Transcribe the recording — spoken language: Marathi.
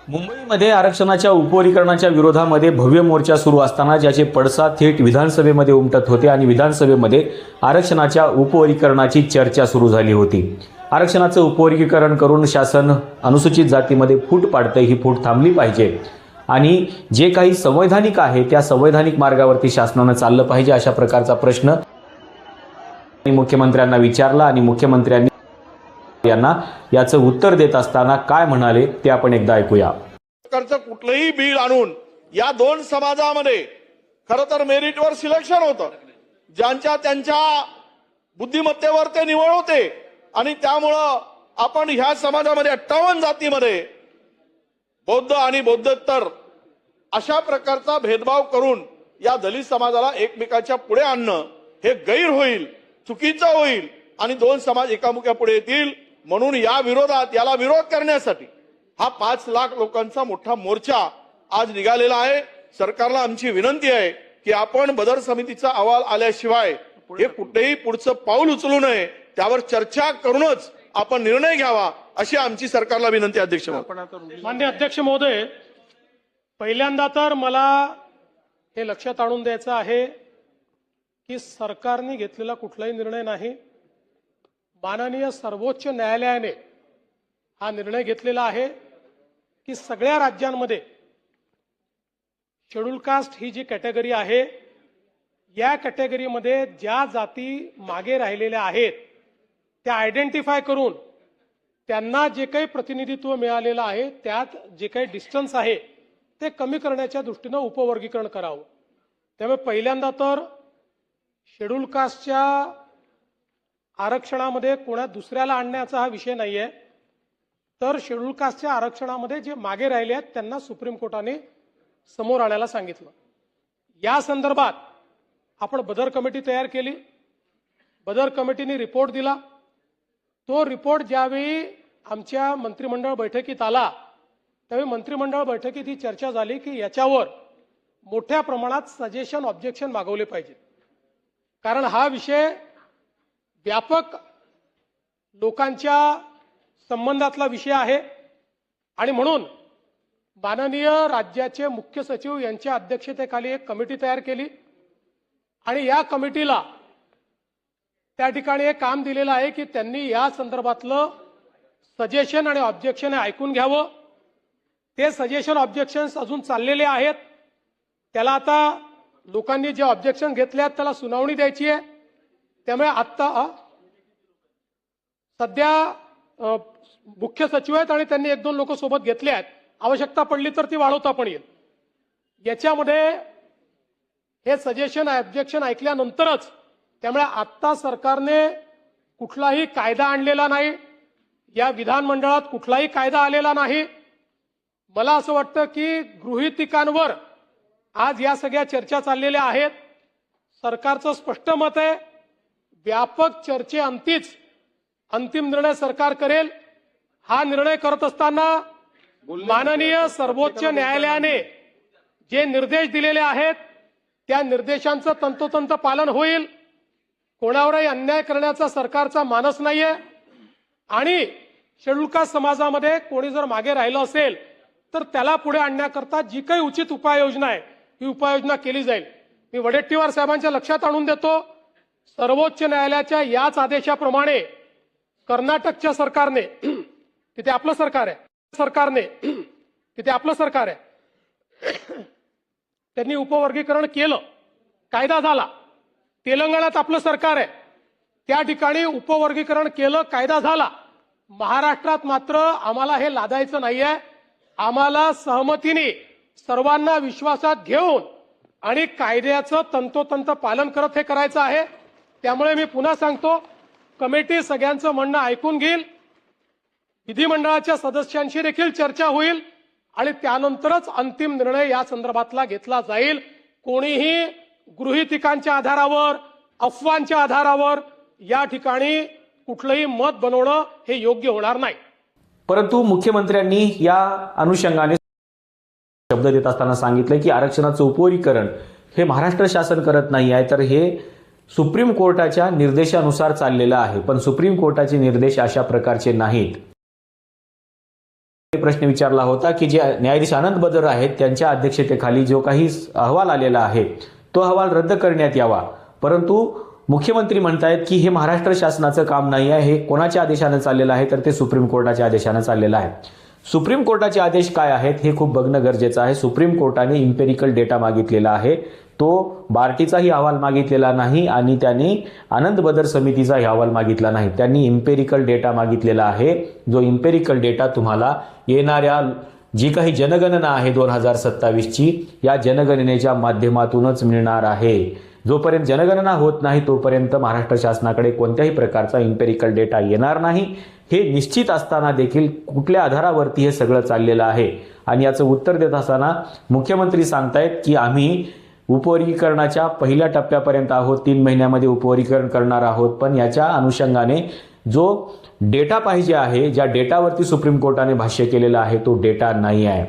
मुंबईमध्ये आरक्षणाच्या उपवर्गीकरणाच्या विरोधामध्ये भव्य मोर्चा सुरू असताना ज्याचे पडसाद थेट विधानसभेमध्ये उमटत होते आणि विधानसभेमध्ये आरक्षणाच्या उपवर्गीकरणाची चर्चा सुरू झाली होती। आरक्षणाचं उपवर्गीकरण करून शासन अनुसूचित जातीमध्ये फूट पाडते, ही फूट थांबली पाहिजे आणि जे काही संवैधानिक आहे त्या संवैधानिक मार्गावरती शासनाने चाललं पाहिजे अशा प्रकारचा प्रश्न मुख्यमंत्र्यांना विचारला आणि मुख्यमंत्र्यांनी यांना याचं उत्तर देत असताना काय म्हणाले ते आपण एकदा ऐकूया। कुठलंही बिल आणून या दोन समाजामध्ये खरं तर मेरिटवर सिलेक्शन होतं, ज्यांच्या त्यांच्या बुद्धिमत्तेवर ते निवड होते आणि त्यामुळं आपण ह्या समाजामध्ये 58 जातीमध्ये बौद्ध आणि बौद्धोत्तर अशा प्रकारचा भेदभाव करून या दलित समाजाला एकमेकाच्या पुढे आणणं हे गैर होईल, चुकीचं होईल आणि दोन समाज एकामुख्या पुढे येतील। म्हणून या विरोधात याला विरोध करण्यासाठी हा 5 लाख लोकांचा मोठा मोर्चा आज निघालेला आहे। सरकारला आमची विनंती आहे की आपण बदर समितीचा अहवाल आल्याशिवाय हे कुठेही पुढचं पाऊल उचलू नये, त्यावर चर्चा करूनच आपण निर्णय घ्यावा अशी आमची सरकारला विनंती। अध्यक्ष माननीय अध्यक्ष महोदय, पहिल्यांदा तर मला हे लक्षात आणून द्यायचं आहे की सरकारने घेतलेला कुठलाही निर्णय नाही, माननीय सर्वोच्च न्यायालयाने हा निर्णय घेतलेला आहे की सगळ्या राज्यांमध्ये शेड्यूल कास्ट ही जी कॅटेगरी आहे या कॅटेगरीमध्ये ज्या जाती मागे राहिलेल्या आहेत त्या आयडेंटिफाय करून त्यांना जे काही प्रतिनिधित्व मिळालेलं आहे त्यात जे काही डिस्टन्स आहे ते कमी करण्याच्या दृष्टीने उपवर्गीकरण करावं। त्यामुळे पहिल्यांदा तर शेड्यूल कास्टच्या आरक्षणामध्ये कोणा दुसऱ्याला आणण्याचा हा विषय नाहीये, तर शेड्यूल कास्टच्या आरक्षणामध्ये जे मागे राहिले आहेत त्यांना सुप्रीम कोर्टाने समोर आणायला सांगितलं। या संदर्भात आपण बदर कमिटी तयार केली, बदर कमिटीने रिपोर्ट दिला। तो रिपोर्ट ज्यावेळी आमच्या मंत्रिमंडळ बैठकीत आला त्यावेळी मंत्रिमंडळ बैठकीत ही चर्चा झाली की याच्यावर मोठ्या प्रमाणात सजेशन ऑब्जेक्शन मागवले पाहिजे, कारण हा विषय व्यापक लोकांच्या संबंधातला विषय आहे आणि म्हणून माननीय राज्याचे मुख्य सचिव यांच्या अध्यक्षतेखाली एक कमिटी तयार केली आणि या कमिटीला त्या ठिकाणी एक काम दिलेलं आहे की त्यांनी या संदर्भातलं सजेशन आणि ऑब्जेक्शन ऐकून घ्यावं। ते सजेशन ऑब्जेक्शन्स अजून चाललेले आहेत, त्याला आता लोकांनी जे ऑब्जेक्शन घेतले आहेत त्याला सुनावणी द्यायची आहे। त्यामुळे आता सध्या मुख्य सचिव आहेत आणि त्यांनी 1-2 लोक सोबत घेतले आहेत, आवश्यकता पडली तर ती वाढवता पण येईल। याच्यामध्ये हे सजेशन ऑब्जेक्शन ऐकल्यानंतरच, त्यामुळे आता सरकारने कुठलाही कायदा आणलेला नाही, या विधानमंडळात कुठलाही कायदा आलेला नाही। मला असं वाटतं की गृहीतिकांवर आज या सगळ्या चर्चा चाललेल्या आहेत। सरकारचं स्पष्ट मत आहे, व्यापक चर्चेअंतीच अंतिम निर्णय सरकार करेल। हा निर्णय करत असताना माननीय सर्वोच्च न्यायालयाने जे निर्देश दिलेले आहेत त्या निर्देशांचं तंतोतंत पालन होईल। कोणावरही अन्याय करण्याचा सरकारचा मानस नाहीये आणि शेड्यूल कास्ट समाजामध्ये कोणी जर मागे राहिलं असेल तर त्याला पुढे आणण्याकरता जी काही उचित उपाययोजना आहे ही उपाययोजना केली जाईल। मी वडेट्टीवार साहेबांच्या लक्षात आणून देतो, सर्वोच्च न्यायालयाच्या याच आदेशाप्रमाणे कर्नाटकच्या सरकारने, तिथे आपलं सरकार आहे, त्यांनी उपवर्गीकरण केलं, कायदा झाला। तेलंगणात आपलं सरकार आहे, त्या ठिकाणी उपवर्गीकरण केलं, कायदा झाला। महाराष्ट्रात मात्र आम्हाला हे लादायचं नाहीये, आम्हाला सहमतीने सर्वांना विश्वासात घेऊन आणि कायद्याचं तंतोतंत पालन करत हे करायचं आहे। त्यामुळे मी पुन्हा सांगतो, कमिटी सगळ्यांचं म्हणणं ऐकून घेईल, विधिमंडळाच्या सदस्यांशी देखील चर्चा होईल आणि त्यानंतरच अंतिम निर्णय या संदर्भातला घेतला जाईल। कोणीही गृहीतिकांच्या आधारावर, अफवांच्या आधारावर या ठिकाणी कुठलंही मत बनवणं हे योग्य होणार नाही। परंतु मुख्यमंत्र्यांनी या अनुषंगाने शब्द देत असताना सांगितलं की आरक्षणाचं उपवर्गीकरण हे महाराष्ट्र शासन करत नाही आहे, तर हे सुप्रीम कोर्टाच्या निर्देशानुसार चाललेलं आहे, पण सुप्रीम कोर्टाचे निर्देश अशा प्रकारचे नाहीत। प्रश्न विचारला होता की जे न्यायाधीश आनंद बदर आहेत त्यांच्या अध्यक्षतेखाली जो काही अहवाल आलेला आहे तो अहवाल रद्द करण्यात यावा, परंतु मुख्यमंत्री म्हणतायत की हे महाराष्ट्र शासनाचं काम नाही आहे, हे कोणाच्या आदेशानं चाललेलं आहे, तर ते सुप्रीम कोर्टाच्या आदेशानं चाललेलं आहे. सुप्रीम कोर्टाचे आदेश काय आहेत हे खूप बघणं गरजेचं आहे. सुप्रीम कोर्टाने इम्पेरिकल डेटा मागितलेला आहे, तो बार्टीचाही अहवाल मागितलेला नाही आणि त्यांनी आनंद बदर समितीचाही अहवाल मागितला नाही. त्यांनी इम्पेरिकल डेटा मागितलेला आहे, जो इम्पेरिकल डेटा तुम्हाला येणाऱ्या जी काही जनगणना आहे 2027ची या जनगणनेच्या माध्यमातूनच मिळणार आहे. जोपर्यंत जनगणना होत नाही तोपर्यंत महाराष्ट्र शासनाकडे कोणत्याही प्रकारचा इम्पेरिकल डेटा येणार नाही. हे निश्चित असताना देखील कुठल्या आधारावरती हे सगळं चाललेलं आहे आणि याचं उत्तर देत असताना मुख्यमंत्री सांगतायत की आम्ही उपवर्गीकरणाच्या पहिल्या टप्प्यापर्यंत आहोत, 3 महिन्यामध्ये उपवर्गीकरण करणार आहोत, पण याच्या अनुषंगाने जो डेटा पाहिजे आहे, ज्या डेटावरती सुप्रीम कोर्टाने भाष्य केलेलं आहे तो डेटा नाही आहे.